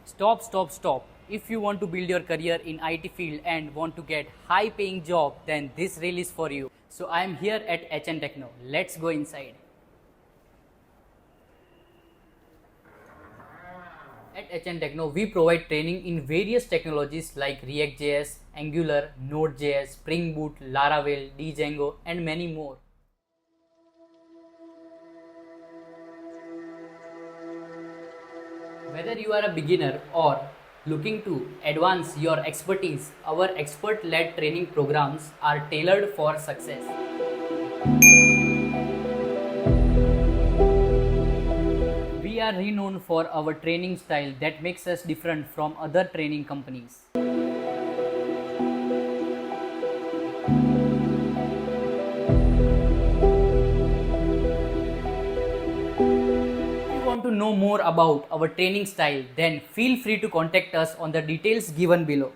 Stop, stop, stop. If you want to build your career in IT field and want to get high paying job, then this reel is for you. So I am here at Techno. Let's go inside. At Techno, we provide training in various technologies like React.js, Angular, Node.js, Spring Boot, Laravel, Django, and many more. Whether you are a beginner or looking to advance your expertise, our expert-led training programs are tailored for success. We are renowned for our training style that makes us different from other training companies. Want to know more about our training style, then feel free to contact us on the details given below.